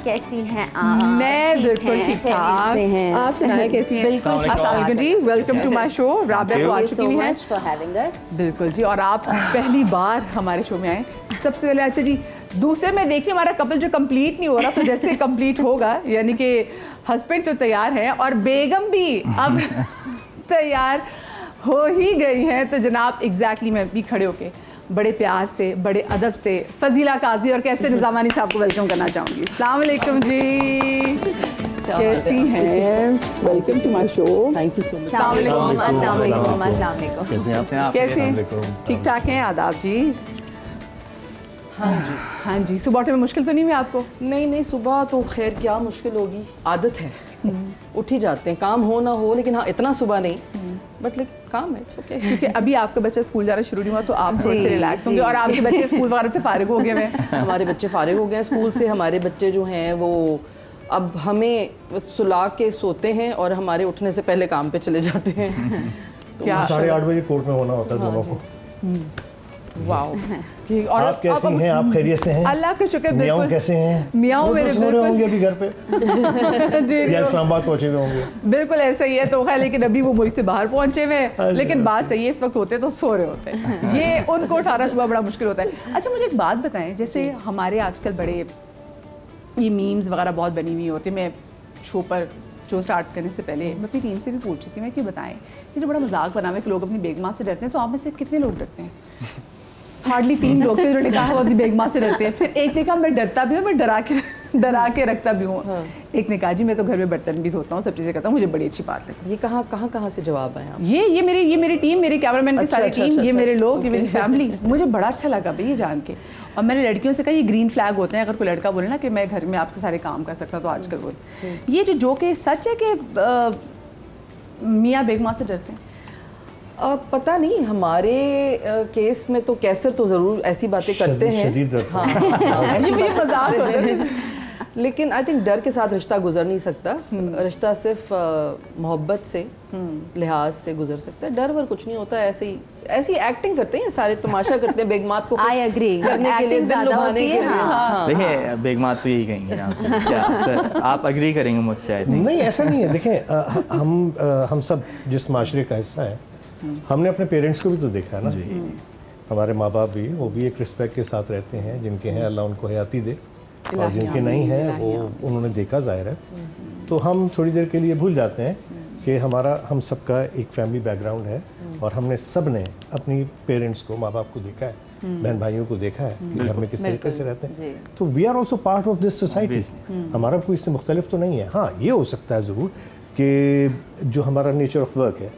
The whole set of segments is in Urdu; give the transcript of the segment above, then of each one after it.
کیسی ہیں آپ؟ میں بالکل ٹھیک ٹھاک. آپ سنائیں کیسی ہیں؟ بالکل. السلام علیکم جی, ویلکم ٹو مائی شو. رابعہ تو آ چکی ہوئی ہیں. بالکل جی, اور آپ پہلی بار ہمارے شو میں آئے. سب سے پہلے اچھا جی, دوسرے میں دیکھیں ہمارا کپل جو کمپلیٹ نہیں ہو رہا, تو جیسے کمپلیٹ ہوگا, یعنی کہ ہسبینڈ تو تیار ہے اور بیگم بھی اب تیار ہو ہی گئی ہیں. تو جناب ایگزیکٹلی میں بھی کھڑے ہو کے بڑے پیار سے, بڑے ادب سے فضیلہ قاضی اور کیسے نظامانی صاحب کو ویلکم کرنا چاہوں گی. السلام علیکم جی, کیسی ہیں؟ Welcome to my show. Thank you so much. السلام علیکم. السلام علیکم. السلام علیکم. کیسے ہیں؟ ٹھیک ٹھاک ہیں. آداب جی. ہاں جی, ہاں جی. صبح اٹھنے میں مشکل تو نہیں ہوئی آپ کو؟ نہیں, صبح تو خیر کیا مشکل ہوگی, عادت ہے, اٹھ ہی جاتے ہیں, کام ہو نہ ہو, لیکن ہاں اتنا صبح نہیں, بٹ لیکن کام ہے, اٹس اوکے. کیونکہ ابھی آپ کا بچہ اسکول جانا شروع نہیں ہوا, تو آپ تھوڑے سے ریلیکس ہوں گے, اور آپ کے بچے اسکول وغیرہ سے فارغ ہو گئے ہیں. ہمارے بچے فارغ ہو گئے ہیں اسکول سے. ہمارے بچے جو ہیں وہ اب ہمیں سلا کے سوتے ہیں اور ہمارے اٹھنے سے پہلے کام پہ چلے جاتے ہیں. کیا 8:30 بجے کورٹ میں ہونا ہوتا ہے دونوں کو. واو. اور آپ کیسی ہیں؟ آپ خیریت سے ہیں؟ اللہ کا شکر. میاں کیسے ہیں؟ میاں میرے سو رہے ہوں گے ابھی گھر پہ, یا اسلام آباد پہنچے ہوئے ہوں گے. بالکل ایسا ہی ہے. تو خیر, لیکن ابھی وہ ملک سے باہر پہنچے ہوئے ہیں, لیکن بات صحیح ہے, اس وقت ہوتے تو سو رہے ہوتے ہیں. یہ ان کو اٹھانا صبح بڑا مشکل ہوتا ہے. اچھا مجھے ایک بات بتائیں, جیسے ہمارے آج کل بڑے یہ میمز وغیرہ بہت بنی ہوئی ہوتی ہیں. میں شو پر شو اسٹارٹ کرنے سے پہلے میں اپنی ٹیم سے بھی پوچھ رہی تھی, میں کہ بتائیں یہ جو بڑا مذاق بنا ہوا ہے کہ لوگ اپنی بیگماں سے ڈرتے ہیں, تو آپ میں سے کتنے لوگ ڈرتے ہیں؟ ہارڈلی 3 لوگ تھے جو نے کہا وہ اپنی بیگماں سے ڈرتے ہیں. پھر ایک نے کہا میں ڈرتا بھی ہوں, میں ڈرا کے رکھتا بھی ہوں. ایک نے کہا جی میں تو گھر میں برتن بھی دھوتا ہوں, سب چیزیں کرتا ہوں, مجھے بڑی اچھی بات لگتی. یہ کہاں سے جواب آیا؟ یہ میری ٹیم, میری کیمرہ مین کی ساری ٹیم, یہ میرے لوگ, یہ میری فیملی. مجھے بڑا اچھا لگا بھائی یہ جان کے. اور میں نے لڑکیوں سے کہا یہ گرین فلیگ ہوتے ہیں, اگر کوئی لڑکا بولے نا کہ میں گھر میں آپ کے سارے کام کر سکتا, تو آج کل وہ یہ جو کہ سچ ہے کہ میاں بیگماں سے ڈرتے ہیں. پتہ نہیں, ہمارے کیس میں تو کیسر تو ضرور ایسی باتیں کرتے ہیں, لیکن آئی تھنک ڈر کے ساتھ رشتہ گزر نہیں سکتا. رشتہ صرف محبت سے, لحاظ سے گزر سکتا ہے. ڈر ور کچھ نہیں ہوتا. ایسی ایکٹنگ کرتے ہیں سارے, تماشا کرتے ہیں بیگمات کو کرنے کے لیے, دل لبھانے کے لیے. دیکھیں بیگمات تو یہی کہیں گے, آپ اگری کریں گے مجھ سے؟ نہیں ایسا نہیں ہے. دیکھیں ہم سب جس معاشرے کا حصہ ہے, ہم نے اپنے پیرنٹس کو بھی تو دیکھا ہے نا. ہمارے ماں باپ بھی, وہ بھی ایک رسپیکٹ کے ساتھ رہتے ہیں. جن کے ہیں اللہ ان کو حیاتی دے, اور جن کے نہیں ہیں وہ انہوں نے دیکھا ظاہر ہے. تو ہم تھوڑی دیر کے لیے بھول جاتے ہیں کہ ہم سب کا ایک فیملی بیک گراؤنڈ ہے, اور ہم نے سب نے اپنی پیرنٹس کو, ماں باپ کو دیکھا ہے, بہن بھائیوں کو دیکھا ہے کہ گھر میں کس طریقے سے رہتے ہیں. تو we are also part of this society. ہمارا کوئی اس سے مختلف تو نہیں ہے. ہاں یہ ہو سکتا ہے ضرور کہ جو ہمارا نیچر آف ورک ہے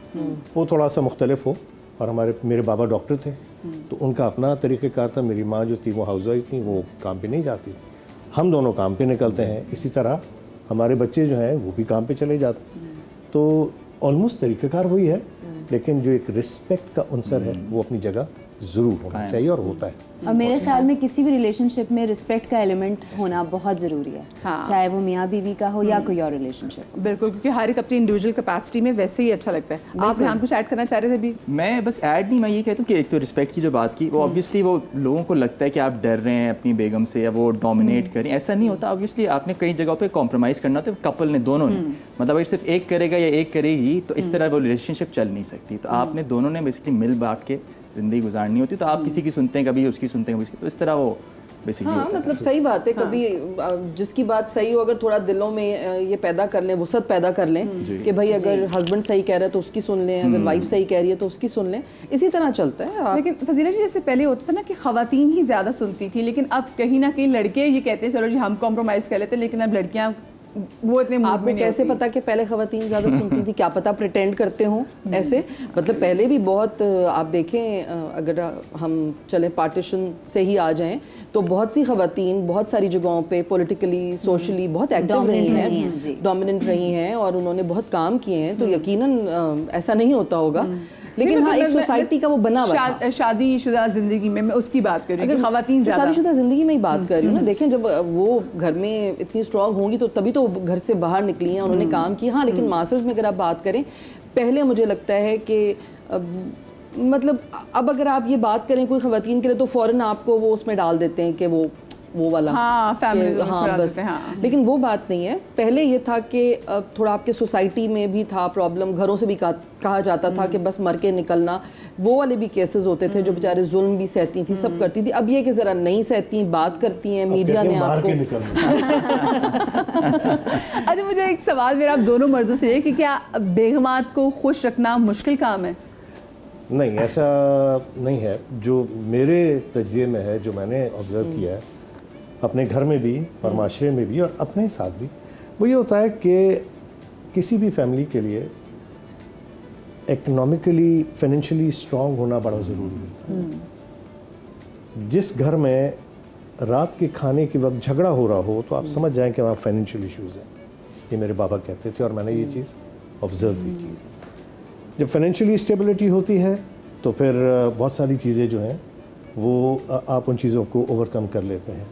وہ تھوڑا سا مختلف ہو. اور میرے بابا ڈاکٹر تھے, تو ان کا اپنا طریقہ کار تھا. میری ماں جو تھی وہ ہاؤس وائف تھیں, وہ کام پہ نہیں جاتی. ہم دونوں کام پہ نکلتے ہیں. اسی طرح ہمارے بچے جو ہیں وہ بھی کام پہ چلے جاتے ہیں. تو آلموسٹ طریقہ کار وہی ہے, لیکن جو ایک رسپیکٹ کا عنصر ہے وہ اپنی جگہ ضرور ہونا چاہیے, اور ہوتا ہے. اور میرے خیال میں کسی بھی ریلیشن شپ میں رسپیکٹ کا ایلیمنٹ ہونا بہت ضروری ہے, چاہے وہ میاں بیوی کا ہو یا کوئی اور ریلیشن شپ. بالکل, کیونکہ ہر ایک اپنی انڈیویجول کیپیسٹی میں ویسے ہی اچھا لگتا ہے. آپ یہاں کچھ ایڈ کرنا چاہ رہے تھے ابھی؟ میں بس ایڈ نہیں, میں یہ کہتا ہوں کہ ایک تو رسپیکٹ کی جو بات کی, وہ آبویسلی وہ لوگوں کو لگتا ہے کہ آپ ڈر رہے ہیں اپنی بیگم سے, یا وہ ڈومینیٹ کریں. ایسا نہیں ہوتا. آبویسلی آپ نے کئی جگہوں پہ کمپرومائز کرنا ہوتا ہے, کپل نے, دونوں نے. مطلب اگر صرف ایک کرے گا یا ایک کرے گی تو اس طرح وہ ریلیشن شپ چل نہیں سکتی. تو آپ نے دونوں نے بیسکلی مل بانٹ کے زندگی گزارنی ہوتی. تو آپ کسی کی سنتے ہیں, کبھی اس کی سنتے ہیں, کبھی اس کی, تو اس طرح وہ بیسکلی. ہاں مطلب صحیح بات ہے. کبھی جس کی بات صحیح ہو, اگر تھوڑا دلوں میں یہ پیدا کر لیں, وسعت پیدا کر لیں کہ بھائی اگر ہسبینڈ صحیح کہہ رہا ہے تو اس کی سن لیں, اگر وائف صحیح کہہ رہی ہے تو اس کی سن لیں. اسی طرح چلتا ہے. لیکن فضیلہ جی جیسے پہلے ہوتا تھا نا کہ خواتین ہی زیادہ سنتی تھی, لیکن اب کہیں نہ کہیں لڑکے یہ کہتے ہیں چلو جی ہم کمپرومائز کر لیتے ہیں, لیکن اب لڑکیاں وہ اتنے. آپ کو کیسے پتا کہ پہلے خواتین زیادہ سنتی تھی؟ کیا پتا پریٹینڈ کرتے ہوں ایسے. مطلب پہلے بھی بہت, آپ دیکھیں اگر ہم چلیں پارٹیشن سے ہی آ جائیں تو بہت سی خواتین بہت ساری جگہوں پہ پولیٹیکلی, سوشلی بہت ایکٹیو رہی ہیں, ڈومیننٹ رہی ہیں, اور انہوں نے بہت کام کیے ہیں. تو یقیناً ایسا نہیں ہوتا ہوگا, لیکن ہاں ایک سوسائٹی کا وہ بنا ہوا تھا. شادی شدہ زندگی میں اس کی بات کر رہی ہوں, خواتین شادی شدہ زندگی میں ہی بات کر رہی ہوں نا. دیکھیں جب وہ گھر میں اتنی اسٹرانگ ہوں گی تو تبھی تو گھر سے باہر نکلی ہیں, انہوں نے کام کیا. ہاں لیکن ماسز میں اگر آپ بات کریں, پہلے مجھے لگتا ہے کہ مطلب اب اگر آپ یہ بات کریں کوئی خواتین کے لیے تو فوراً آپ کو وہ اس میں ڈال دیتے ہیں کہ وہ وہ والا, ہاں فیملی, ہاں بس, لیکن وہ بات نہیں ہے. پہلے یہ تھا کہ تھوڑا آپ کے سوسائٹی میں بھی تھا پرابلم, گھروں سے بھی کہا جاتا تھا کہ بس مر کے نکلنا, وہ والے بھی کیسز ہوتے تھے جو بیچارے ظلم بھی سہتی تھیں, سب کرتی تھی. اب یہ کہ ذرا نہیں سہتی, بات کرتی ہیں, میڈیا نے آپ کو. اچھا مجھے ایک سوال میرا آپ دونوں مردوں سے ہے کہ کیا بیگمات کو خوش رکھنا مشکل کام ہے؟ نہیں, ایسا نہیں ہے. جو میرے تجزیے میں ہے, جو میں نے آبزرو کیا ہے اپنے گھر میں بھی اور معاشرے میں بھی اور اپنے ساتھ بھی, وہ یہ ہوتا ہے کہ کسی بھی فیملی کے لیے اکنامکلی فائنینشلی اسٹرانگ ہونا بڑا ضروری ہوتا ہے. جس گھر میں رات کے کھانے کے وقت جھگڑا ہو رہا ہو تو آپ سمجھ جائیں کہ وہاں فائنینشیل ایشوز ہیں. یہ میرے بابا کہتے تھے اور میں نے یہ چیز آبزرو بھی کی. جب فائنینشیلی اسٹیبلٹی ہوتی ہے تو پھر بہت ساری چیزیں جو ہیں وہ آپ ان چیزوں کو اوور کم کر لیتے ہیں.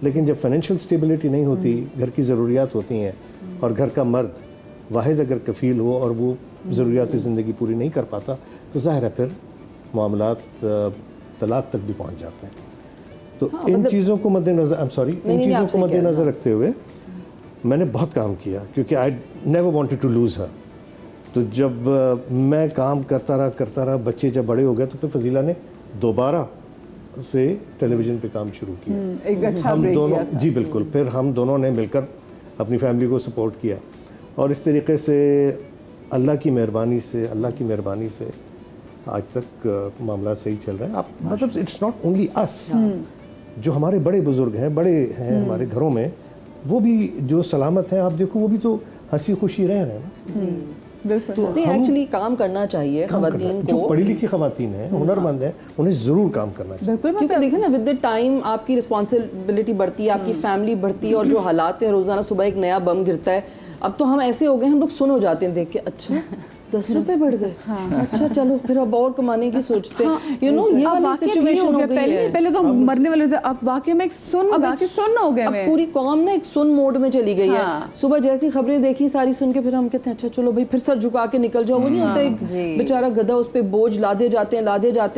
لیکن جب فائنینشیل اسٹیبلٹی نہیں ہوتی, گھر کی ضروریات ہوتی ہیں اور گھر کا مرد واحد اگر کفیل ہو اور وہ ضروریات زندگی پوری نہیں کر پاتا تو ظاہر ہے پھر معاملات طلاق تک بھی پہنچ جاتے ہیں. تو ان چیزوں کو مد نظر ان چیزوں کو مد نظر رکھتے ہوئے میں نے بہت کام کیا, کیونکہ I never wanted to lose her. تو جب میں کام کرتا رہا, بچے جب بڑے ہو گئے تو پھر فضیلہ نے دوبارہ سے ٹیلی ویژن پہ کام شروع کیا. ہم دونوں, جی بالکل, پھر ہم دونوں نے مل کر اپنی فیملی کو سپورٹ کیا اور اس طریقے سے اللہ کی مہربانی سے آج تک معاملات صحیح چل رہے ہیں. آپ مطلب اٹس ناٹ اونلی اس, جو ہمارے بڑے بزرگ ہیں, بڑے ہیں ہمارے گھروں میں, وہ بھی جو سلامت ہیں, آپ دیکھو وہ بھی تو ہنسی خوشی رہ رہے ہیں. نہیں, ایکچولی کام کرنا چاہیے خواتین کو. جو پڑھی لکھی خواتین ہیں, ہنرمند ہیں, انہیں ضرور کام کرنا چاہیے. کیونکہ دیکھیں نا, ود دا ٹائم آپ کی رسپانسبلٹی بڑھتی ہے, آپ کی فیملی بڑھتی ہے, اور جو حالات ہیں روزانہ صبح ایک نیا بم گرتا ہے. اب تو ہم ایسے ہو گئے, ہم لوگ سن ہو جاتے ہیں دیکھ کے, اچھا 10 روپے بڑھ گئے, اچھا چلو پھر اب اور کمانے کی سوچتے ہیں. یہ والی سچویشن ہو گئی ہے. پہلے تو مرنے والے تھے, اب واقعی میں ایک سن ہو گئے. اب پوری قوم نا ایک سن موڈ میں چلی گئی ہے. صبح جیسی خبریں دیکھی ساری سن کے پھر ہم کہتے ہیں اچھا چلو بھائی پھر سر جھکا کے نکل جاؤ. وہ نہیں ہوتا ایک بیچارہ گدھا, اس پہ بوجھ لادے جاتے ہیں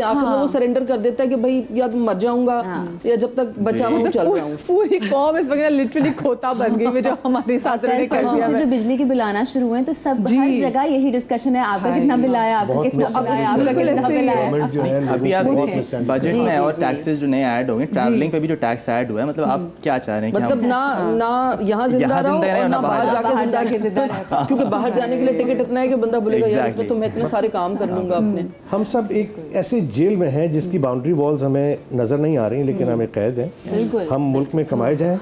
آخر میں وہ سرنڈر کر دیتا ہے کہ بھائی یا مر جاؤں گا یا جب تک بچا ہوں چل رہا ہوں. پوری قوم اس وقت لٹرلی کھوتا بن گئی جو ہمارے ساتھ جو بجلی کے بل آنا شروع ہوئے تو سب ہر جگہ یہی ڈسکشن ہے, آپ کا کتنا بل آیا, آپ کا کتنا بل آیا. ابھی آپ بجٹ میں اور ٹیکسز جو نئے ایڈ ہو گئے, ٹریولنگ پہ بھی جو ٹیکس ایڈ ہوا ہے, مطلب آپ کیا چاہ رہے ہیں؟ مطلب نہ یہاں زندہ رہو اور نہ باہر جا کے زندہ رہو, کیونکہ باہر جانے کے لیے ٹکٹ اتنا ہے کہ بندہ بولے گا یار اس میں تو میں اتنے سارے کام کر لوں گا اپنے. ہم سب ایک ایسے جیل میں ہیں جس کی باؤنڈری والز ہمیں نظر نہیں آ رہی, لیکن ہمیں قید ہیں. ہم ملک میں کمائے جائیں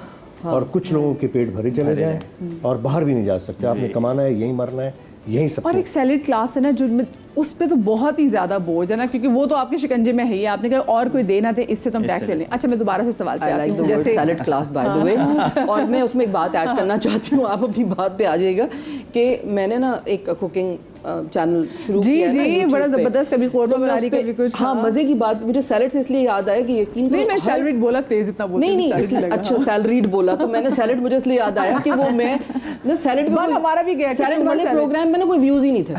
اور کچھ لوگوں کے پیٹ بھرے چلے جائیں اور باہر بھی نہیں جا سکتے. آپ نے کمانا ہے, یہیں مرنا ہے, یہی سب. اور ایک سیلڈ کلاس ہے نا جو اس پہ تو بہت ہی زیادہ بوجھ ہے نا, کیونکہ وہ تو آپ کے شکنجے میں ہے ہی. آپ نے کہا اور کوئی دے نہ دے, اس سے تم ٹیکس لے لیں. اچھا میں دوبارہ سے سوال پہ آتی ہوں, جیسے سیلڈ کلاس بائی دی وے, اور میں اس میں ایک بات ایڈ کرنا چاہتی ہوں, آپ اپنی بات پہ آ جائے گا کہ میں نے نا ایک کوکنگ چینل شروع کیا ہے. جی بڑا زبردست, کبھی قورمہ بنانی کبھی کچھ. ہاں مزے کی بات, مجھے سیلڈ سے اس لیے یاد آیا کہ یقین نہیں, میں سیلڈ بولا تیز اتنا بولتی نہیں, اچھا سیلریڈ بولا تو میں نے سیلڈ, مجھے اس لیے یاد آیا کہ وہ میں سیلڈ میں ہمارا بھی گیا سیلڈ والے پروگرام میں نا کوئی ویوز ہی نہیں تھے,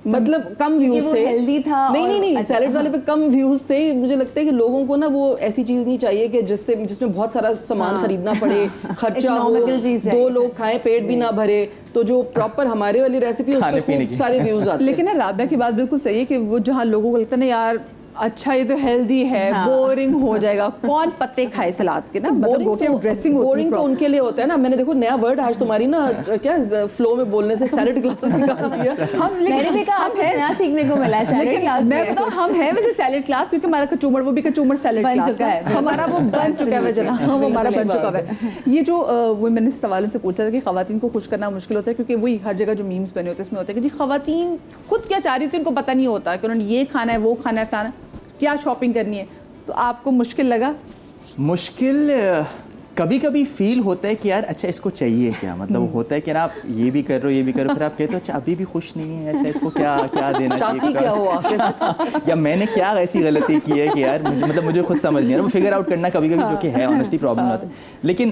مطلب کم ویوز تھے. ہیلدی تھا. نہیں سیلڈ والے پہ کم ویوز تھے. مجھے لگتا ہے کہ لوگوں کو نا وہ ایسی چیز نہیں چاہیے کہ جس میں بہت سارا سامان خریدنا پڑے, خرچہ ہو, 2 لوگ کھائیں پیٹ بھی نہ بھرے. تو جو پراپر ہمارے والی ریسیپی اس پہ خوب سارے ویوز آتے ہیں. لیکن رابعہ کی بات بالکل صحیح ہے کہ وہ جہاں لوگوں کو لگتا ہے نا یار اچھا یہ تو ہیلدی ہے, بورنگ ہو جائے گا, کون پتے کھائے سلاد کے نا, مطلب ڈریسنگ بورنگ تو ان کے لیے ہوتا ہے نا. میں نے دیکھو نیا ورڈ آج تمہاری نا کیا فلو میں بولنے سے سیلڈ کلاس نکال دیا. میں نے بھی کہا آج نیا سیکھنے کو ملا ہے سیلڈ کلاس. میں بتاؤں ہم ہیں ویسے سیلڈ کلاس, کیونکہ ہمارا کچومر وہ بھی کچومر سیلڈ بن چکا ہے, ہمارا وہ بن چکا ہے جنا, ہمارا بن چکا ہے. یہ جو وہ میں نے سوالوں سے پوچھا تھا کہ خواتین کو خوش کرنا مشکل ہوتا ہے, کیونکہ وہی ہر جگہ جو میمز بنے ہوتے ہیں اس میں ہوتا ہے کہ جی خواتین خود کیا چاہ رہی تھی ان کو پتہ نہیں ہوتا کہ انہوں نے یہ کھانا ہے, وہ کھانا ہے, فلانا کیا شاپنگ کرنی ہے. تو آپ کو مشکل لگا؟ مشکل کبھی کبھی فیل ہوتا ہے کہ یار اچھا اس کو چاہیے کیا, مطلب ہوتا ہے کہ نا آپ یہ بھی کر رہے ہو یہ بھی کر رہے ہو, پھر آپ کہتے ہو اچھا ابھی بھی خوش نہیں ہے, اچھا اس کو کیا دینا چاہیے, یا میں نے کیا ایسی غلطی کی ہے کہ یار مجھے خود سمجھ نہیں آ رہا. وہ فگر آؤٹ کرنا کبھی کبھی جو کہ ہے آنیسٹلی پرابلم ہوتا ہے. لیکن